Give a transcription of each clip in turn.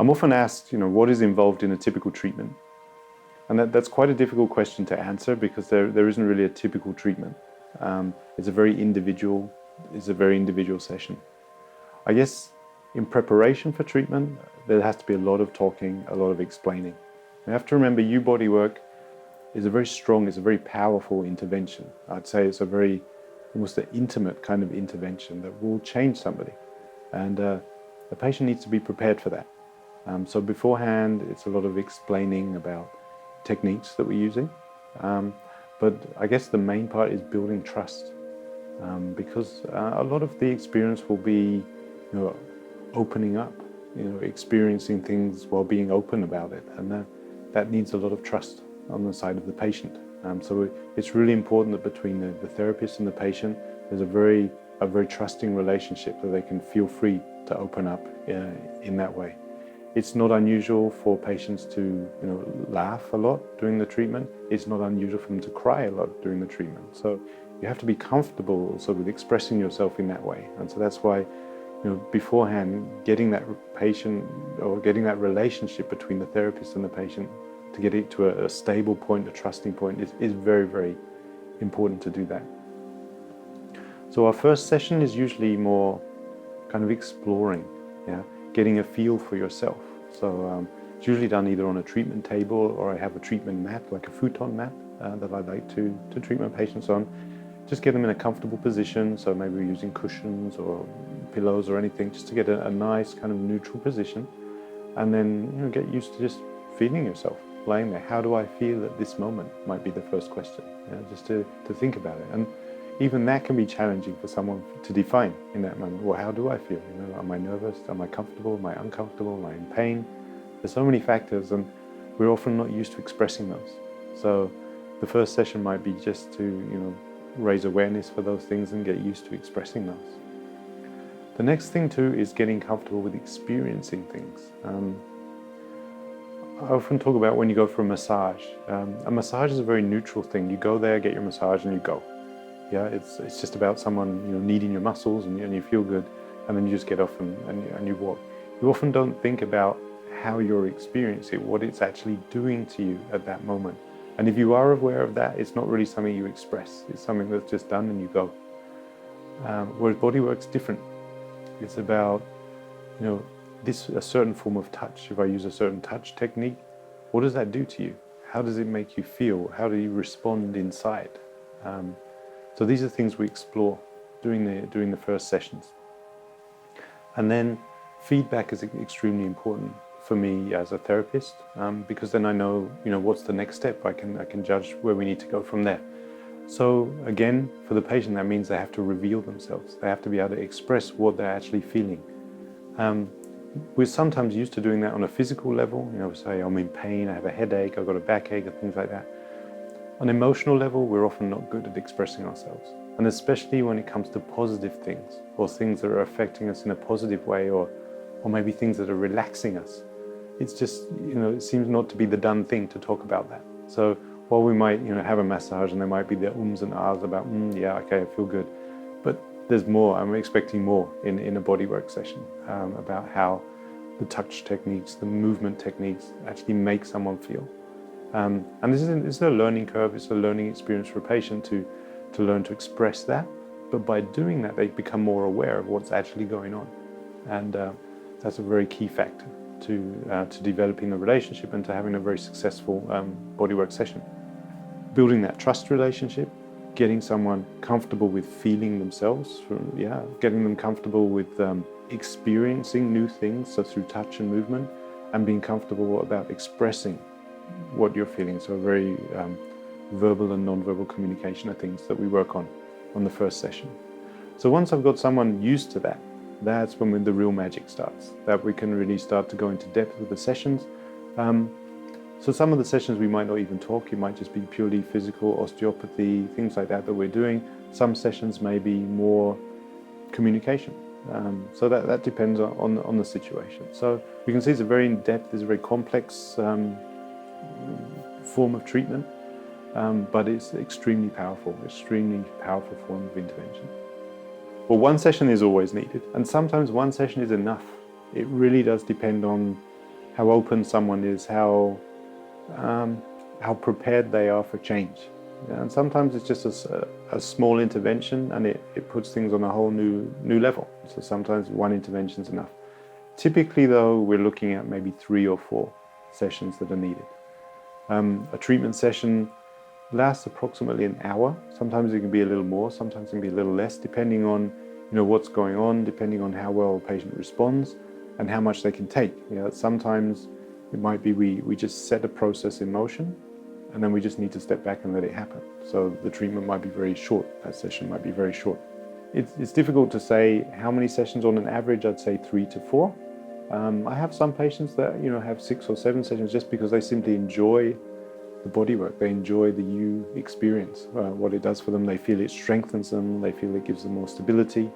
I'm often asked, what is involved in a typical treatment? And that's quite a difficult question to answer because there isn't really a typical treatment. It's a very individual session. I guess in preparation for treatment, there has to be a lot of talking, a lot of explaining. You have to remember UBodyWork is a very powerful intervention. I'd say it's almost an intimate kind of intervention that will change somebody. And the patient needs to be prepared for that. So beforehand, it's a lot of explaining about techniques that we're using. But I guess the main part is building trust, because a lot of the experience will be, opening up, experiencing things while being open about it, and that needs a lot of trust on the side of the patient. So it's really important that between the therapist and the patient, there's a very trusting relationship that they can feel free to open up in that way. It's not unusual for patients to laugh a lot during the treatment. It's not unusual for them to cry a lot during the treatment. So you have to be comfortable also with expressing yourself in that way. And so that's why beforehand, getting that patient or getting that relationship between the therapist and the patient to get it to a stable point, a trusting point, is very, very important to do that. So our first session is usually more kind of exploring, getting a feel for yourself. So it's usually done either on a treatment table, or I have a treatment mat, like a futon mat, that I like to treat my patients on. Just get them in a comfortable position, so maybe we're using cushions or pillows or anything, just to get a nice kind of neutral position. And then get used to just feeling yourself, lying there. How do I feel at this moment might be the first question, just to think about it. And even that can be challenging for someone to define in that moment. Well, how do I feel? Am I nervous? Am I comfortable? Am I uncomfortable? Am I in pain? There's so many factors, and we're often not used to expressing those. So the first session might be just to, raise awareness for those things and get used to expressing those. The next thing too is getting comfortable with experiencing things. I often talk about when you go for a massage. A massage is a very neutral thing. You go there, get your massage, and you go. It's just about someone kneading your muscles, and you feel good, and then you just get off and you walk. You often don't think about how you're experiencing it, what it's actually doing to you at that moment. And if you are aware of that, it's not really something you express. It's something that's just done and you go. Whereas bodywork's different. It's about, a certain form of touch. If I use a certain touch technique, what does that do to you? How does it make you feel? How do you respond inside? So these are things we explore during the first sessions. And then feedback is extremely important for me as a therapist, because then I know, what's the next step. I can judge where we need to go from there. So again, for the patient, that means they have to reveal themselves. They have to be able to express what they're actually feeling. We're sometimes used to doing that on a physical level. Say I'm in pain, I have a headache, I've got a backache, and things like that. On an emotional level, we're often not good at expressing ourselves. And especially when it comes to positive things, or things that are affecting us in a positive way, or maybe things that are relaxing us. It's just, it seems not to be the done thing to talk about that. So while we might, have a massage and there might be the ums and ahs about, yeah, okay, I feel good. But there's more. I'm expecting more in a bodywork session about how the touch techniques, the movement techniques actually make someone feel. And this is a learning curve. It's a learning experience for a patient to learn to express that. But by doing that, they become more aware of what's actually going on. And that's a very key factor to developing the relationship and to having a very successful bodywork session. Building that trust relationship, getting someone comfortable with feeling themselves, getting them comfortable with experiencing new things, so through touch and movement, and being comfortable about expressing what you're feeling. So very verbal and non-verbal communication are things that we work on the first session. So once I've got someone used to that, that's when the real magic starts, that we can really start to go into depth with the sessions. So some of the sessions we might not even talk. It might just be purely physical, osteopathy, things like that we're doing. Some sessions may be more communication. So that depends on the situation. So we can see it's a very in-depth, it's a very complex form of treatment, but it's extremely powerful form of intervention. Well, one session is always needed, and sometimes one session is enough. It really does depend on how open someone is, how prepared they are for change. And sometimes it's just a small intervention, and it puts things on a whole new level. So sometimes one intervention is enough. Typically though, we're looking at maybe 3 or 4 sessions that are needed. A treatment session lasts approximately an hour. Sometimes it can be a little more, sometimes it can be a little less, depending on what's going on, depending on how well the patient responds and how much they can take. Sometimes it might be we just set a process in motion and then we just need to step back and let it happen. So the treatment might be very short, that session might be very short. It's difficult to say how many sessions on an average. I'd say 3 to 4. I have some patients that have 6 or 7 sessions just because they simply enjoy the body work. They enjoy the U experience, what it does for them. They feel it strengthens them. They feel it gives them more stability.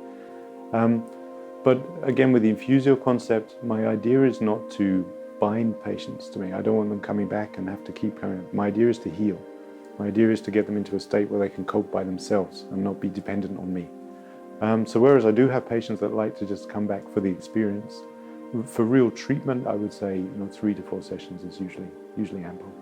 But again, with the Infusio concept, my idea is not to bind patients to me. I don't want them coming back and have to keep coming. My idea is to heal. My idea is to get them into a state where they can cope by themselves and not be dependent on me. So whereas I do have patients that like to just come back for the experience, for real treatment, I would say 3 to 4 sessions is usually ample.